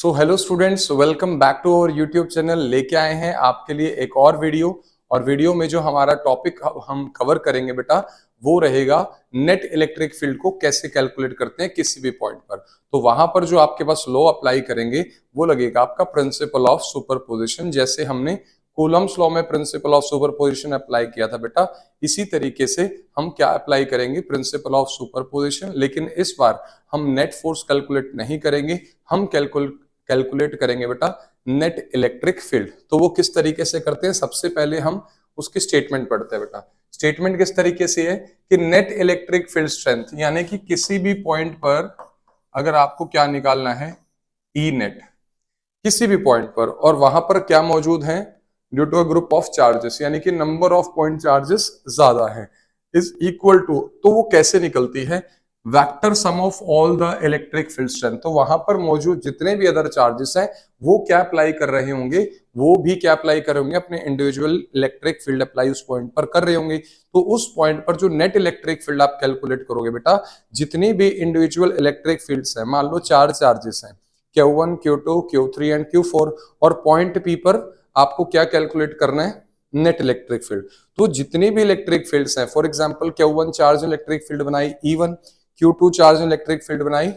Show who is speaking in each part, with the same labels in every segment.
Speaker 1: So hello students, welcome back to our YouTube channel. लेके आए हैं आपके लिए एक और वीडियो। और वीडियो में जो हमारा टॉपिक हम कवर करेंगे बेटा, वो रहेगा नेट इलेक्ट्रिक फील्ड को कैसे कैलकुलेट करते हैं किसी भी पॉइंट पर। तो वहां पर जो आपके पास लॉ अप्लाई करेंगे वो लगेगा आपका प्रिंसिपल ऑफ सुपरपोजिशन। जैसे हमने कूलम्स लॉ में प्रिंसिपल ऑफ सुपरपोजिशन अप्लाई किया था बेटा, इसी तरीके से हम क्या अप्लाई करेंगे, प्रिंसिपल ऑफ सुपरपोजिशन। लेकिन इस बार हम नेट फोर्स कैलकुलेट नहीं करेंगे, हम कैलकुलेट करेंगे बेटा नेट इलेक्ट्रिक फील्ड। तो वो किस तरीके से करते हैं, सबसे पहले हम उसकी स्टेटमेंट पढ़ते हैं बेटा। स्टेटमेंट किस तरीके से है कि नेट इलेक्ट्रिक फील्ड स्ट्रेंथ, यानी कि किसी भी पॉइंट पर अगर आपको क्या निकालना है, ई नेट, किसी भी पॉइंट पर, और वहां पर क्या मौजूद है, due to a group of charges, यानी कि नंबर ऑफ पॉइंट चार्जेस ज्यादा है, इज इक्वल टू, तो वो कैसे निकलती है, vector sum of all the electric field strength. तो वहां पर मौजूद जितने भी अदर चार्जेस हैं वो क्या अप्लाई कर रहे होंगे, वो भी क्या अप्लाई कर रहे होंगे, अपने इंडिविजुअल इलेक्ट्रिक फील्ड अप्लाई उस पॉइंट पर कर रहे होंगे। तो उस पॉइंट पर जो नेट इलेक्ट्रिक फील्ड आप कैलकुलेट करोगे बेटा, जितनी भी इंडिविजुअल इलेक्ट्रिक फील्ड्स हैं, मान लो 4 चार्जेस हैं, Q1, Q2, Q3 and Q4, और पॉइंट P पर आपको क्या कैलकुलेट करना है, नेट इलेक्ट्रिक फील्ड। तो जितनी भी इलेक्ट्रिक फील्ड्स हैं, for example Q1 charge electric field बनाई E1, Q2 charge electric field बनाई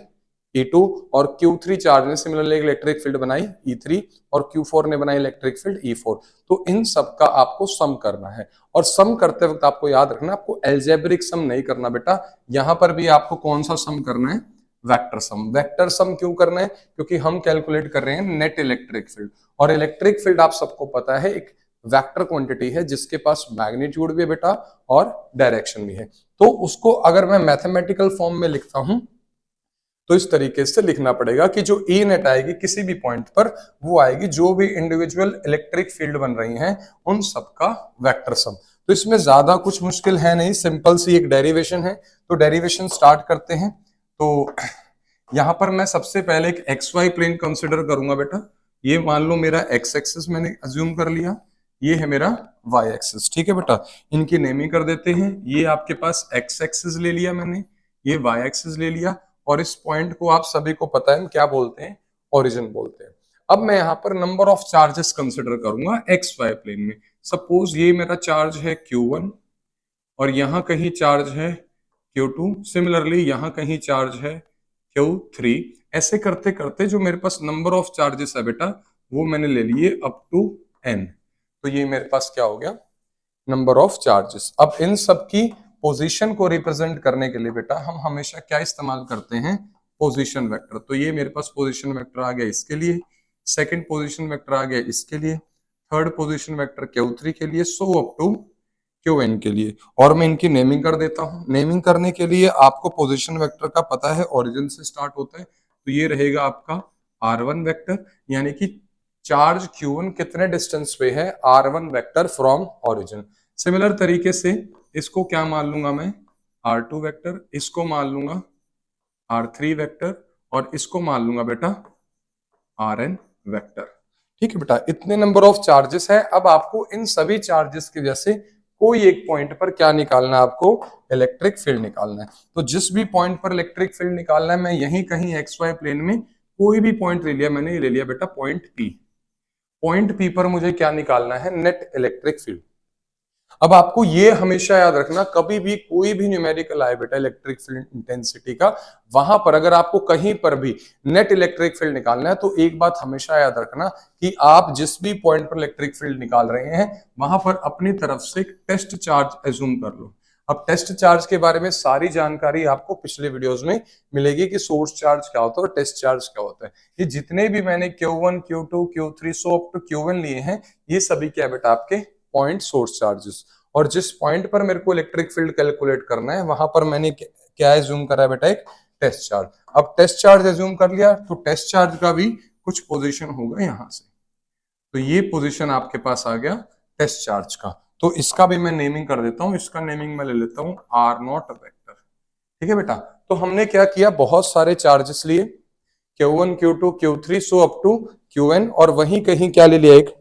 Speaker 1: E2, और Q3 चार्ज ने सिमिलरली इलेक्ट्रिक फील्ड बनाई E3, और Q4 ने बनाई इलेक्ट्रिक फील्ड E4। तो इन सब का आपको सम करना है, और सम करते वक्त आपको याद रखना, आपको एल्जेब्रिक सम नहीं करना बेटा। यहां पर भी आपको कौन सा सम करना है, वेक्टर सम। वेक्टर सम क्यों करना है, क्योंकि हम कैलकुलेट कर रहे हैं नेट इलेक्ट्रिक फील्ड, और इलेक्ट्रिक फील्ड आप सबको पता है एक वेक्टर क्वांटिटी है जिसके पास मैग्नीट्यूड भी है बेटा और डायरेक्शन भी है। तो उसको अगर मैं मैथमेटिकल फॉर्म में लिखता हूं तो इस तरीके से लिखना पड़ेगा कि जो ई नेट आएगी किसी भी पॉइंट पर, वो आएगी जो भी इंडिविजुअल इलेक्ट्रिक फील्ड बन रही हैं उन सबका वेक्टर सम। तो इसमें ज्यादा कुछ मुश्किल है नहीं, सिंपल सी एक डेरिवेशन है। तो डेरिवेशन स्टार्ट करते हैं। तो यहां पर मैं सबसे पहले एक एक्स वाई प्लेन कंसिडर करूंगा बेटा। ये मान लो मेरा एक्स एक्सिस मैंने अज्यूम कर लिया, ये है मेरा वाई एक्सिस, ठीक है बेटा। इनकी नेमिंग कर देते हैं। ये आपके पास एक्स एक्सिस ले लिया मैंने, ये वाई एक्सिस ले लिया, और इस पॉइंट को आप सभी को पता है क्या बोलते हैं, ओरिजिन बोलते हैं। अब मैं यहाँ पर नंबर ऑफ चार्जेस कंसिडर करूंगा एक्स वाई प्लेन में। सपोज ये मेरा चार्ज है Q1, और यहाँ कहीं चार्ज है Q2, सिमिलरली यहाँ कहीं चार्ज है Q3। ऐसे करते करते जो मेरे पास नंबर ऑफ चार्जेस है बेटा, वो मैंने ले लिए अप टू n। तो ये मेरे पास क्या हो गया, नंबर ऑफ चार्जेस। अब इन सब की पोजीशन को रिप्रेजेंट करने के लिए बेटा हम हमेशा क्या इस्तेमाल करते हैं, पोजीशन वेक्टर। तो ये मेरे पास पोजीशन वेक्टर आ गया इसके लिए, सेकंड पोजीशन वेक्टर आ गया इसके लिए, थर्ड पोजीशन वेक्टर Q3 के लिए, सो अप टू Qn के लिए। और मैं इनकी नेमिंग कर देता हूं। नेमिंग करने के लिए आपको पोजीशन वेक्टर का पता है, ओरिजिन से स्टार्ट होता है। तो ये रहेगा आपका R1 वेक्टर, यानी कि चार्ज Q1 कितने डिस्टेंस पे है, R1 vector from origin. Similar तरीके से इसको क्या मान लूंगा मैं, R2 वेक्टर, इसको मान लूंगा R3 वेक्टर, और इसको मान लूंगा बेटा Rn वेक्टर। ठीक है बेटा, इतने नंबर ऑफ चार्जेस है। अब आपको इन सभी चार्जेस की वजह से कोई एक पॉइंट पर क्या निकालना है, आपको इलेक्ट्रिक फील्ड निकालना है। तो जिस भी पॉइंट पर इलेक्ट्रिक फील्ड निकालना है, मैं यहीं कहीं एक्स वाई प्लेन में कोई भी पॉइंट ले लिया, मैंने ये ले लिया बेटा पॉइंट P। पॉइंट P पर मुझे क्या निकालना है, नेट इलेक्ट्रिक फील्ड। अब आपको ये हमेशा याद रखना, कभी भी कोई भी न्यूमेरिकल आए बेटा इलेक्ट्रिक फील्ड इंटेंसिटी का, वहां पर अगर आपको कहीं पर भी नेट इलेक्ट्रिक फील्ड निकालना है, तो एक बात हमेशा याद रखना कि आप जिस भी पॉइंट पर इलेक्ट्रिक फील्ड निकाल रहे हैं वहां पर अपनी तरफ से एक टेस्ट चार्ज एज्यूम कर लो। अब टेस्ट चार्ज के बारे में सारी जानकारी आपको पिछले वीडियोस में मिलेगी कि सोर्स चार्ज क्या होता है और टेस्ट चार्ज क्या होता है। ये जितने भी मैंने Q1, Q2, Q3 so up to Q1 लिए हैं, ये सभी क्या बेटा आपके पॉइंट सोर्स चार्जेस। और जिस पॉइंट पर मेरे को इलेक्ट्रिक फील्ड कैलकुलेट करना है, वहां पर मैंने क्या एज्यूम करा है बेटा, एक टेस्ट चार्ज। अब टेस्ट चार्ज एज्यूम कर लिया, तो टेस्ट चार्ज का भी कुछ पोजीशन होगा यहां से। तो ये पोजीशन आपके पास आ गया टेस्ट चार्ज का। तो इसका भी मैं नेमिंग कर देता हूं, इसका नेमिंग मैं ले लेता हूं R0 वेक्टर। ठीक है बेटा, तो हमने क्या किया, बहुत सारे चार्जेस लिए, Q1, Q2, Q3 so up to Qn, और वहीं कहीं क्या ले लिया, एक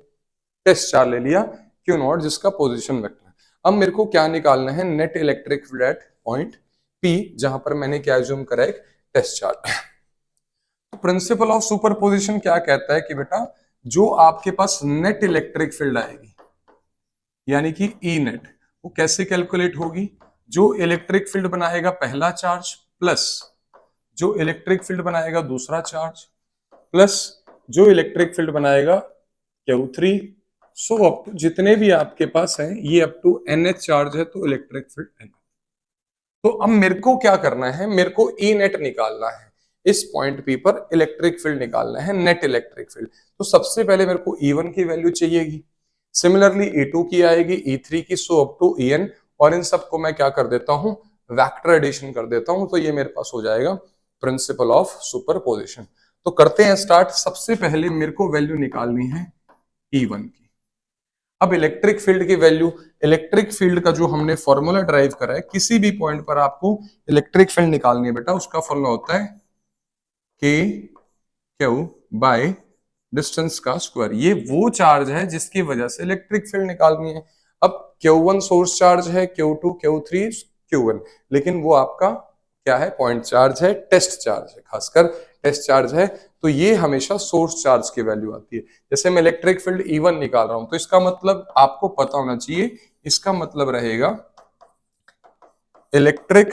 Speaker 1: टेस्ट चार्ज ले लिया Q0 जिसका पोजीशन वेक्टर है। अब मेरे को क्या निकालना है, net electric field at point P, जहां पर मैंने क्या एज्यूम करा, एक test charge. Principle of superposition क्या कहता है कि बेटा जो आपके पास नेट इलेक्ट्रिक फील्ड आएगी यानी कि ई नेट, वो कैसे कैलकुलेट होगी? जो इलेक्ट्रिक फील्ड बनाएगा पहला चार्ज प्लस जो इलेक्ट्रिक फील्ड बनाएगा दूसरा चार्ज प्लस जो इलेक्ट्रिक फील्ड बनाएगा Q3, सो अप टू जितने भी आपके पास हैं ये अप टू NH चार्ज है तो इलेक्ट्रिक फील्ड NH। तो अब मेरे को क्या करना है, मेरे को ई नेट निकालना है, इस पॉइंट पी पर इलेक्ट्रिक फील्ड निकालना है, नेट इलेक्ट्रिक फील्ड। तो सबसे पहले मेरे को E1 की वैल्यू चाहिएगी, सिमिलरली E2 की आएगी, E3 की, सो अप टू En, और इन सबको मैं क्या कर देता हूं, वेक्टर एडिशन कर देता हूं, तो ये मेरे पास हो जाएगा प्रिंसिपल ऑफ सुपरपोजिशन। तो करते हैं स्टार्ट। सबसे पहले मेरे को वैल्यू निकालनी है E1 की। अब इलेक्ट्रिक फील्ड की वैल्यू, इलेक्ट्रिक फील्ड का जो हमने फॉर्मूला ड्राइव करा है, किसी भी पॉइंट पर आपको इलेक्ट्रिक फील्ड निकालनी है बेटा, उसका फॉर्मूला होता है के क्यू बाय डिस्टेंस का स्क्वायर। ये वो चार्ज है जिसकी वजह से इलेक्ट्रिक फील्ड निकालनी है। अब Q1 सोर्स चार्ज है, Q2, Q3, Q1, लेकिन वो आपका क्या है, पॉइंट चार्ज है, टेस्ट चार्ज है, खासकर टेस्ट चार्ज है, तो ये हमेशा सोर्स चार्ज की वैल्यू आती है। जैसे मैं इलेक्ट्रिक फील्ड E1 निकाल रहा हूं, तो इसका मतलब आपको पता होना चाहिए, इसका मतलब रहेगा electric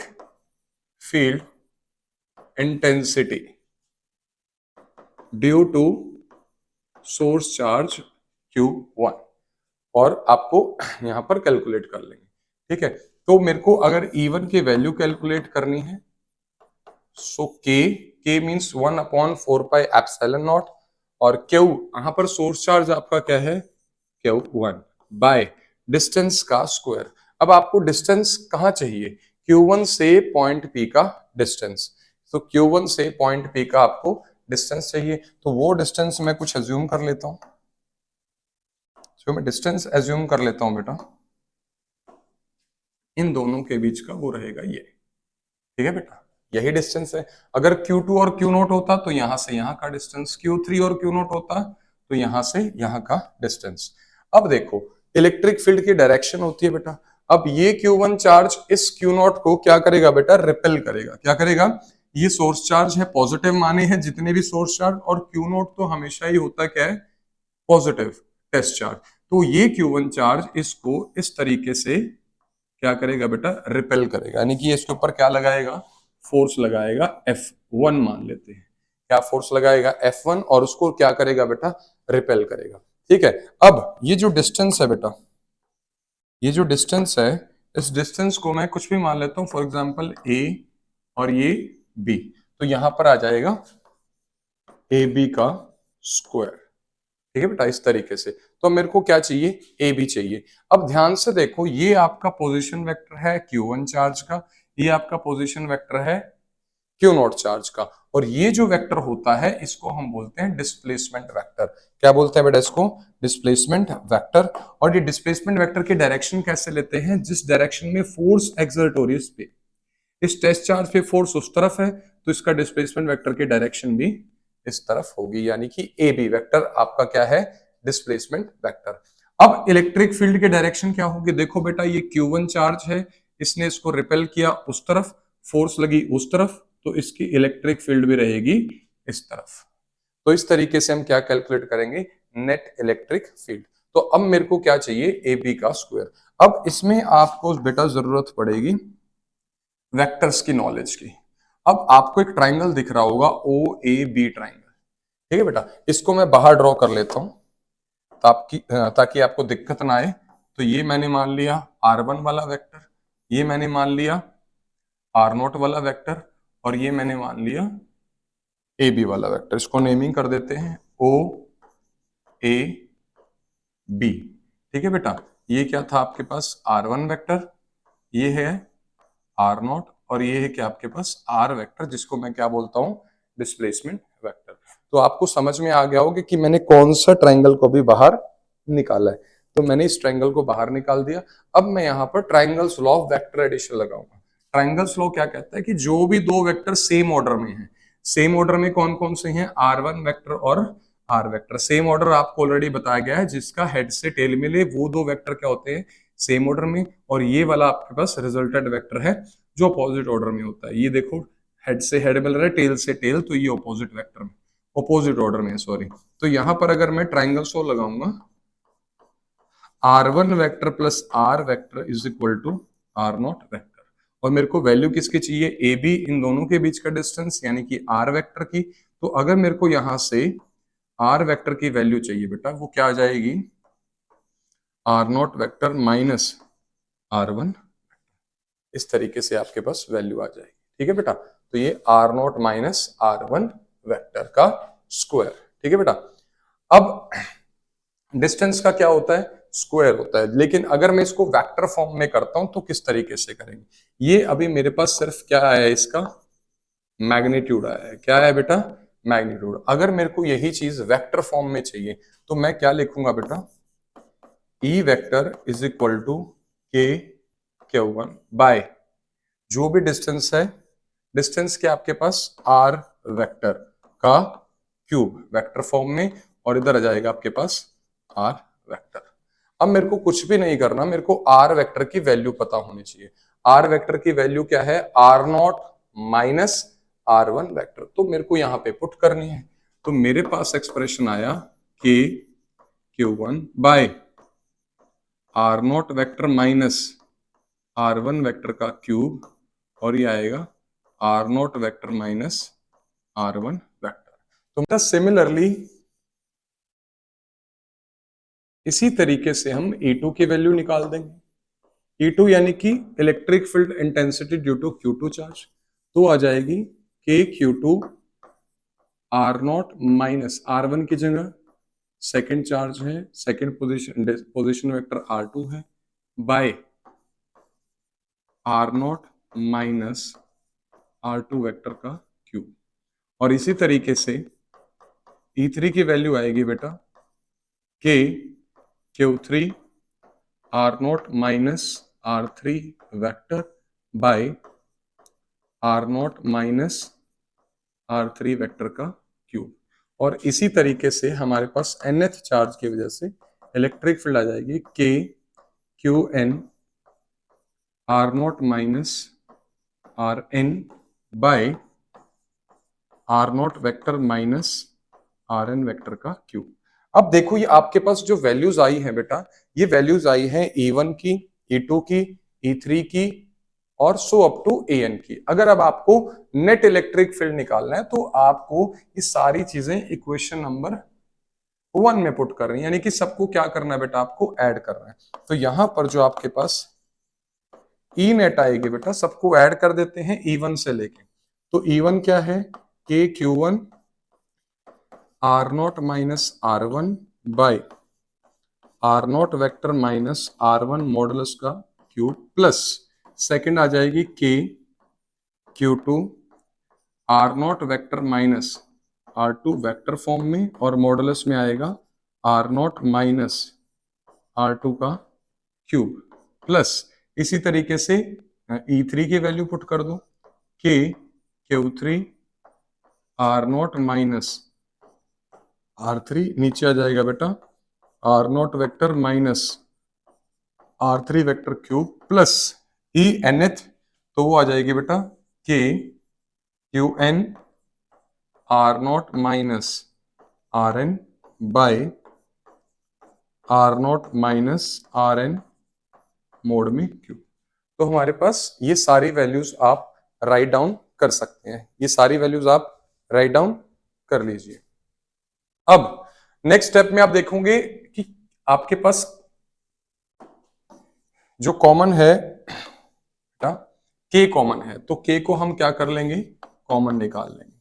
Speaker 1: field intensity due to source charge Q1, और आपको यहां पर कैलकुलेट कर लेंगे, ठीक है। तो मेरे को अगर E1 की वैल्यू कैलकुलेट करनी है, सो K मीन्स 1/4πε0, और Q यहां पर सोर्स चार्ज आपका क्या है, Q1 बाय डिस्टेंस का स्क्वायर। अब आपको डिस्टेंस कहां चाहिए, Q1 से पॉइंट P का डिस्टेंस, तो Q1 से पॉइंट P का आपको डिस्टेंस चाहिए, तो वो डिस्टेंस मैं कुछ एज्यूम कर लेता हूं। तो मैं डिस्टेंस एज्यूम कर लेता हूं बेटा, इन दोनों के बीच का वो रहेगा ये, ठीक है बेटा, यही डिस्टेंस है। अगर Q2 और Q0 होता तो यहां से यहां का डिस्टेंस, Q3 और Q0 होता तो यहां से यहां का डिस्टेंस। अब देखो इलेक्ट्रिक फील्ड की डायरेक्शन होती है बेटा, अब ये Q1 चार्ज इस Q0 को क्या करेगा बेटा, रिपेल करेगा। क्या करेगा, ये सोर्स चार्ज है, पॉजिटिव माने हैं जितने भी सोर्स चार्ज, और Q0 तो हमेशा ही होता क्या है, पॉजिटिव टेस्ट चार्ज। तो ये Q1 चार्ज इसको इस तरीके से क्या करेगा बेटा, रिपेल करेगा, यानी कि इसके ऊपर क्या लगाएगा, फोर्स लगाएगा F1 मान लेते हैं, क्या फोर्स लगाएगा, F1, और उसको क्या करेगा बेटा, रिपेल करेगा, ठीक है। अब ये जो डिस्टेंस है बेटा, ये जो डिस्टेंस है, इस डिस्टेंस को मैं कुछ भी मान लेता हूं, फॉर एग्जांपल A और ये B, तो यहां पर आ जाएगा AB का स्क्वायर, ठीक है बेटा, इस तरीके से। तो मेरे को क्या चाहिए, ए बी चाहिए। अब ध्यान से देखो, ये आपका पोजीशन वेक्टर है Q1 चार्ज का, ये आपका पोजीशन वेक्टर है Q0 चार्ज का, और ये जो वेक्टर होता है इसको हम बोलते हैं डिस्प्लेसमेंट वेक्टर। क्या बोलते हैं बेटा इसको, डिस्प्लेसमेंट वेक्टर। और ये डिस्प्लेसमेंट वेक्टर की डायरेक्शन कैसे लेते हैं, जिस डायरेक्शन में फोर्स एक्सर्ट हो रही है इस पे, इस टेस्ट चार्ज पे फोर्स उस तरफ है, तो इसका डिस्प्लेसमेंट वेक्टर की डायरेक्शन भी इस तरफ होगी, यानी कि ए बी वेक्टर आपका क्या है, डिस्प्लेसमेंट वेक्टर। अब इलेक्ट्रिक फील्ड की डायरेक्शन क्या होगी, देखो बेटा ये Q1 चार्ज है, इसने इसको रिपेल किया उस तरफ, फोर्स लगी उस तरफ, तो इसकी इलेक्ट्रिक फील्ड भी रहेगी इस तरफ। तो इस तरीके से हम क्या कैलकुलेट करेंगे, नेट इलेक्ट्रिक फील्ड। तो अब मेरे को क्या चाहिए, ए बी का स्क्वायर। अब इसमें आपको बेटा जरूरत पड़ेगी वेक्टर्स की नॉलेज की। अब आपको एक ट्राइंगल दिख रहा होगा OAB ट्राइंगल, ठीक है बेटा, इसको मैं बाहर ड्रॉ कर लेता हूं ताकि आपको दिक्कत ना आए। तो ये मैंने मान लिया R1 वाला वेक्टर, ये मैंने मान लिया R0 वाला वेक्टर, और ये मैंने मान लिया AB वाला वेक्टर। इसको नेमिंग कर देते हैं OAB, ठीक है बेटा। ये क्या था आपके पास, R1 वेक्टर, ये है R0, और ये है क्या आपके पास R वेक्टर, जिसको मैं क्या बोलता हूं, डिस्प्लेसमेंट वेक्टर। तो आपको समझ में आ गया होगा कि मैंने कौन सा ट्राइंगल को भी बाहर निकाला है। तो मैंने इस ट्राइंगल को बाहर निकाल दिया। अब मैं यहाँ पर triangles law of vector addition लगाऊंगा। ट्राइंगल्स लॉ क्या कहता है कि जो भी दो वेक्टर सेम ऑर्डर में हैं, सेम ऑर्डर में कौन कौन से हैं, R1 वेक्टर और R वेक्टर। सेम ऑर्डर आपको ऑलरेडी बताया गया है, जिसका हेड से टेल मिले वो दो वेक्टर क्या होते हैं, सेम ऑर्डर में। और ये वाला आपके पास रिजल्टेंट वेक्टर है जो अपोजिट ऑर्डर में होता है। ये देखो हेड से हेड मिल रहा है, टेल से टेल, तो ये ऑपोजिट वेक्टर में, ऑपोजिट ऑर्डर में, सॉरी। तो यहां पर अगर मैं ट्राइंगल सो लगाऊंगा, R1 vector plus R vector is equal to R0 vector, और मेरे को वैल्यू किसकी चाहिए, ए बी, इन दोनों के बीच का डिस्टेंस, यानी कि R वेक्टर की। तो अगर मेरे को यहां से R वेक्टर की वैल्यू चाहिए बेटा, वो क्या आ जाएगी, R0 वेक्टर माइनस R1, इस तरीके से आपके पास वैल्यू आ जाएगी। ठीक है बेटा, तो ये R0 माइनस R1 वेक्टर का स्क्वायर। ठीक है बेटा, अब डिस्टेंस का क्या होता है, स्क्वायर होता है, लेकिन अगर मैं इसको वेक्टर फॉर्म में करता हूं तो किस तरीके से करेंगे, ये अभी मेरे पास सिर्फ क्या आया है, इसका मैग्नीट्यूड आया है। क्या है बेटा, मैग्नीट्यूड। अगर मेरे को यही चीज वेक्टर फॉर्म में चाहिए तो मैं क्या लिखूंगा बेटा, E vector is equal to K Q1 bye जो भी डिस्टेंस है, डिस्टेंस के आपके पास R वेक्टर का क्यूब वेक्टर फॉर्म में, और इधर आ जाएगा आपके पास R वेक्टर। अब मेरे को कुछ भी नहीं करना, मेरे को R वेक्टर की वैल्यू पता होनी चाहिए। R वेक्टर की वैल्यू क्या है, R0 माइनस R1 वेक्टर, तो मेरे को यहां पे पुट करनी है। तो मेरे पास एक्सप्रेशन आया K Q1 by R0 vector minus R1 vector का क्यूब, और ये आएगा R0 vector minus R1 vector. तो बेटा सिमिलरली इसी तरीके से हम E2 की वैल्यू निकाल देंगे। E2 यानी कि electric field intensity due to Q2 charge, तो आ जाएगी K Q2 R0 minus R1 की जगह सेकंड चार्ज है, सेकंड पोजीशन वेक्टर R2 है, by R0 minus R2 vector का क्यूब। और इसी तरीके से E3 की वैल्यू आएगी बेटा K Q3 R0 minus R3 vector by R0 minus R3 vector का क्यूब। और इसी तरीके से हमारे पास nth चार्ज की वजह से इलेक्ट्रिक फील्ड आ जाएगी K Qn R0 minus Rn by R0 vector minus Rn vector का क्यूब। अब देखो ये आपके पास जो वैल्यूज आई है बेटा, ये वैल्यूज आई है E1 की, E2 की, E3 की, और सो अप टू An की। अगर अब आपको नेट इलेक्ट्रिक फील्ड निकालना है तो आपको ये सारी चीजें इक्वेशन नंबर 1 में पुट कर रही है, यानी कि सबको क्या करना है बेटा, आपको ऐड करना है। तो यहां पर जो आपके पास ई नेट आएगी बेटा, सबको ऐड कर देते हैं E1 से लेके। तो E1 क्या है, K Q1 R0 minus R1 by R0 vector minus R1 modulus का क्यूब, प्लस सेकंड आ जाएगी K Q2 R0 vector minus R2 vector form में, और मॉडुलस में आएगा R0 माइनस R2 का क्यूब, प्लस इसी तरीके से E3 की वैल्यू पुट कर दो, K Q3 R0 minus R3, नीचे आ जाएगा बेटा R0 vector minus R3 vector cube, plus e nth, तो वो आ जाएगी बेटा K Qn R0 minus Rn by R0 minus Rn mod में क्यूब। तो हमारे पास ये सारी वैल्यूज आप राइट डाउन कर सकते हैं, ये सारी वैल्यूज आप राइट डाउन कर लीजिए। अब नेक्स्ट स्टेप में आप देखोगे कि आपके पास जो कॉमन है बेटा, K कॉमन है, तो K को हम क्या कर लेंगे, कॉमन निकाल लेंगे।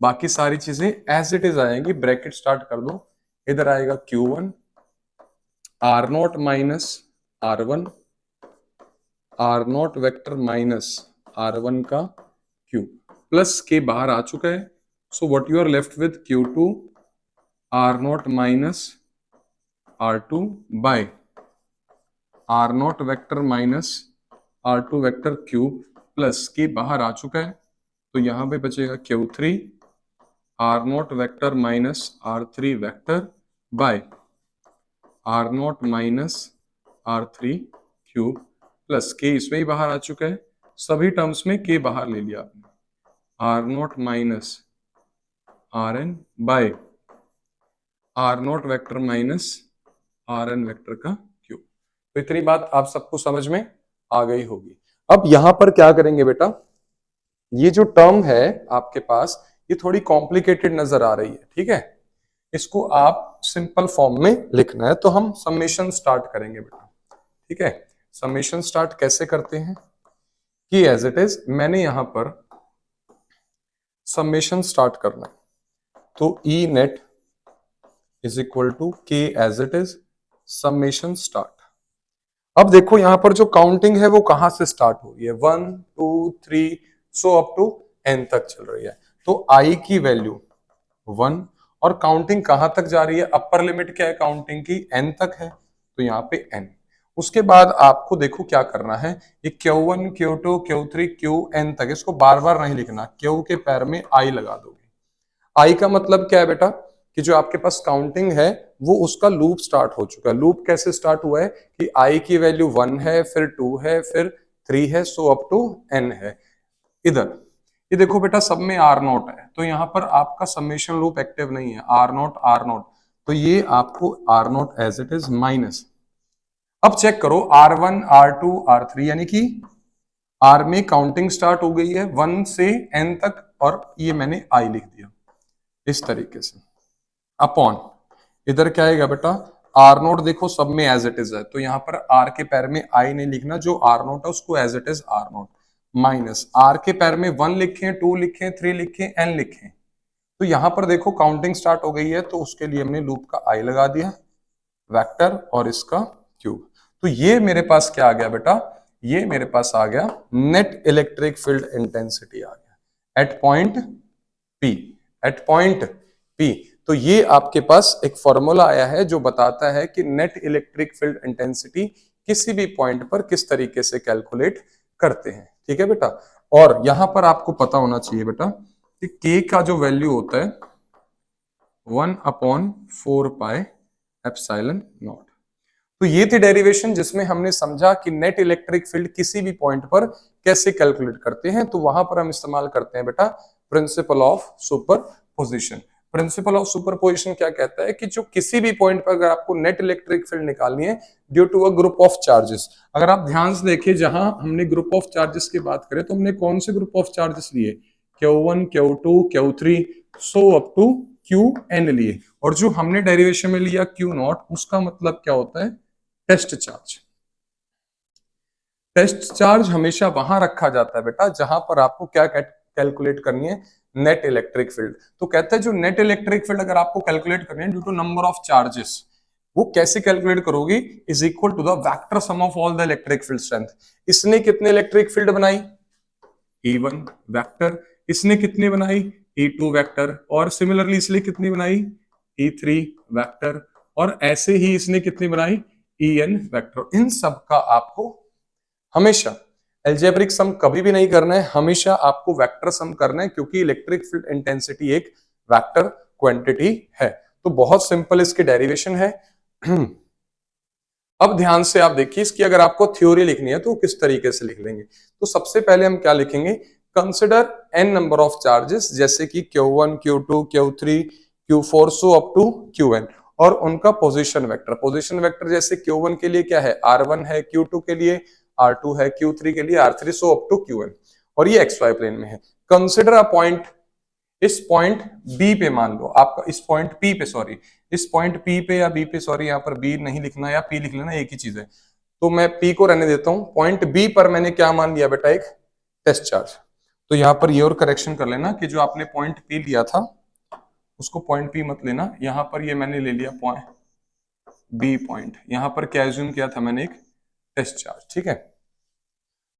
Speaker 1: बाकी सारी चीजें एज इट इज आएंगी, ब्रैकेट स्टार्ट कर दो, इधर आएगा Q1 R0 minus R1 R0 vector minus R1 का क्यूब, प्लस के बाहर आ चुका है, so what you are left with Q2 R0 minus R2 by R0 vector minus R2 vector cube, plus K बाहर आ चुका है, तो यहां पे बचेगा Q3 R0 vector minus R3 vector by R0 minus R3 cube, plus के इसमें ही बाहर आ चुका है, सभी टर्म्स में के बाहर ले लिया आपने। R not minus R N by R not vector minus R N vector का क्यूब। तो इतनी बात आप सबको समझ में आ गई होगी। अब यहां पर क्या करेंगे बेटा, ये जो टर्म है आपके पास ये थोड़ी कॉम्प्लिकेटेड नजर आ रही है, ठीक है, इसको आप सिंपल फॉर्म में लिखना है। तो हम समेशन स्टार्ट करेंगे बेटा, ठीक है। समेशन स्टार्ट कैसे करते हैं कि एज इट इज मैंने यहां पर समेशन स्टार्ट करना है, तो E net is equal to K as it is summation start. अब देखो यहां पर जो काउंटिंग है वो कहां से स्टार्ट हो रही है, 1 2 3 सो अप टू n तक चल रही है। तो i की वैल्यू 1 और काउंटिंग कहां तक जा रही है, अपर लिमिट क्या है काउंटिंग की, n तक है, तो यहाँ पे n। उसके बाद आपको देखो क्या करना है, ये Q1 Q2 Q3 Qn तक, इसको बार बार नहीं लिखना, Q के पैर में i लगा दोगे। i का मतलब क्या है बेटा कि जो आपके पास काउंटिंग है वो उसका लूप स्टार्ट हो चुका है। लूप कैसे स्टार्ट हुआ है कि i की वैल्यू 1 है, फिर 2 है, फिर 3 है, सो अप टू n है। इधर ये देखो बेटा सब में आर नोट है, तो यहाँ पर आपका समेशन लूप एक्टिव नहीं है, आर नोट, तो ये आपको R not as it is minus. अब चेक करो R1 R2 R3, यानी कि R में काउंटिंग स्टार्ट हो गई है 1 से n तक, और ये मैंने I लिख दिया इस तरीके से, अपॉन इधर क्या आएगा बेटा, आर नोट देखो सब में एज इट इज है, तो यहाँ पर R के पैर में I नहीं लिखना, जो आर नोट है उसको as it is R not, minus R के पैर में 1 लिखें, 2 लिखें, 3 लिखें, n लिखें। तो यहां पर देखो काउंटिंग स्टार्ट हो गई है, तो उसके लिए हमने लूप का I लगा दिया, वेक्टर और इसका क्यूब। तो ये मेरे पास क्या आ गया बेटा, ये मेरे पास आ गया नेट इलेक्ट्रिक फील्ड इंटेंसिटी आ गया at point P, at point P। तो ये आपके पास एक फॉर्मूला आया है जो बताता है कि नेट इलेक्ट्रिक फील्ड इंटेंसिटी किसी भी पॉइंट पर किस तरीके से कैलकुलेट करते हैं, ठीक है बेटा। और यहां पर आपको पता होना चाहिए बेटा कि K का जो वैल्यू होता है 1/4 पाई एप्सिलॉन नॉट। तो ये थी डेरिवेशन जिसमें हमने समझा कि नेट इलेक्ट्रिक फील्ड किसी भी पॉइंट पर कैसे कैलकुलेट करते हैं। तो वहां पर हम इस्तेमाल करते हैं बेटा principal of superposition. Principal of superposition क्या कहता है कि जो किसी भी पॉइंट पर अगर आपको नेट इलेक्ट्रिक फील्ड निकालनी है due to a group of charges, अगर आप ध्यान से देखिए जहां हमने ग्रुप ऑफ चार्जेस की बात करें तो हमने कौन से ग्रुप ऑफ चार्जेस लिए, Q1 Q2 Q3 so up to Qn लिए, और जो हमने डेरिवेशन में लिया Q0 उसका मतलब क्या होता है, टेस्ट चार्ज। टेस्ट चार्ज हमेशा वहां रखा जाता है बेटा जहां पर आपको क्या कैलकुलेट करनी है, नेट इलेक्ट्रिक फील्ड। तो कहते हैं जो नेट इलेक्ट्रिक फील्ड अगर आपको कैलकुलेट करनी है due to number of charges, वो कैसे कैलकुलेट करोगे, is equal to the vector sum of all the electric field strength. इसने कितने इलेक्ट्रिक फील्ड बनाई, E1 वेक्टर, इसने कितनी बनाई, E2 वेक्टर, और सिमिलरली इसलिए कितनी बनाई, E3 वेक्टर, और ऐसे ही इसने कितनी बनाई, En वेक्टर। इन सब का आपको हमेशा एल्जेब्रिक सम कभी भी नहीं करना है, हमेशा आपको वेक्टर सम करना है, क्योंकि इलेक्ट्रिक फील्ड इंटेंसिटी एक वेक्टर क्वांटिटी है। तो बहुत सिंपल इसकी डेरिवेशन है। अब ध्यान से आप देखिए, इसकी अगर आपको थ्योरी लिखनी है तो किस तरीके से लिख लेंगे। तो सबसे पहले हम क्या लिखेंगे, consider n number of charges, जैसे कि Q1 Q2 Q3 Q4 so up to Qn, और उनका पोजीशन वेक्टर। पोजीशन वेक्टर जैसे Q1 के लिए क्या है, R1 है, Q2 के लिए R2 है, Q3 के लिए R3 so up to Qn, और ये XY प्लेन में है। कंसिडर अ पॉइंट, इस पॉइंट बी पे मान लो आपका, इस पॉइंट पी पे, सॉरी इस पॉइंट पी पे या बी पे, सॉरी यहाँ पर बी नहीं लिखना या पी लिख लेना, एक ही चीज है, तो मैं पी को रहने देता हूं। पॉइंट बी पर मैंने क्या मान लिया बेटा, एक टेस्ट चार्ज। तो यहाँ पर ये और करेक्शन कर लेना कि जो आपने पॉइंट पी लिया था उसको पॉइंट पी मत लेना, यहाँ पर ये मैंने ले लिया पॉइंट बी पॉइंट, यहाँ पर क्या एज्यूम किया था मैंने, एक टेस्ट चार्ज, ठीक है।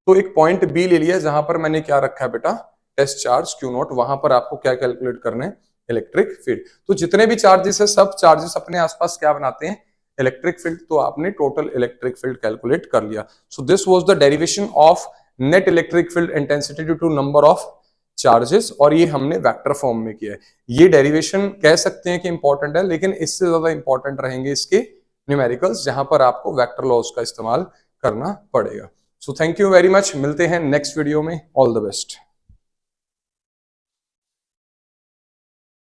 Speaker 1: तो एक पॉइंट बी ले लिया जहां पर मैंने क्या रखा है बेटा, टेस्ट चार्ज Q0, वहां पर आपको क्या कैलकुलेट करना है, इलेक्ट्रिक फील्ड। तो जितने भी चार्जेस है सब चार्जेस अपने आसपास क्या बनाते हैं, इलेक्ट्रिक फील्ड। तो आपने टोटल इलेक्ट्रिक फील्ड कैलकुलेट कर लिया। So this was the derivation of net electric field intensity due to number of charges, और ये हमने वेक्टर फॉर्म में किया है। ये डेरिवेशन कह सकते हैं कि इंपॉर्टेंट है, लेकिन इससे ज्यादा इंपॉर्टेंट रहेंगे इसके न्यूमेरिकल्स, जहां पर आपको वेक्टर लॉज का इस्तेमाल करना पड़ेगा। So thank you very much, मिलते हैं नेक्स्ट वीडियो में, ऑल द बेस्ट।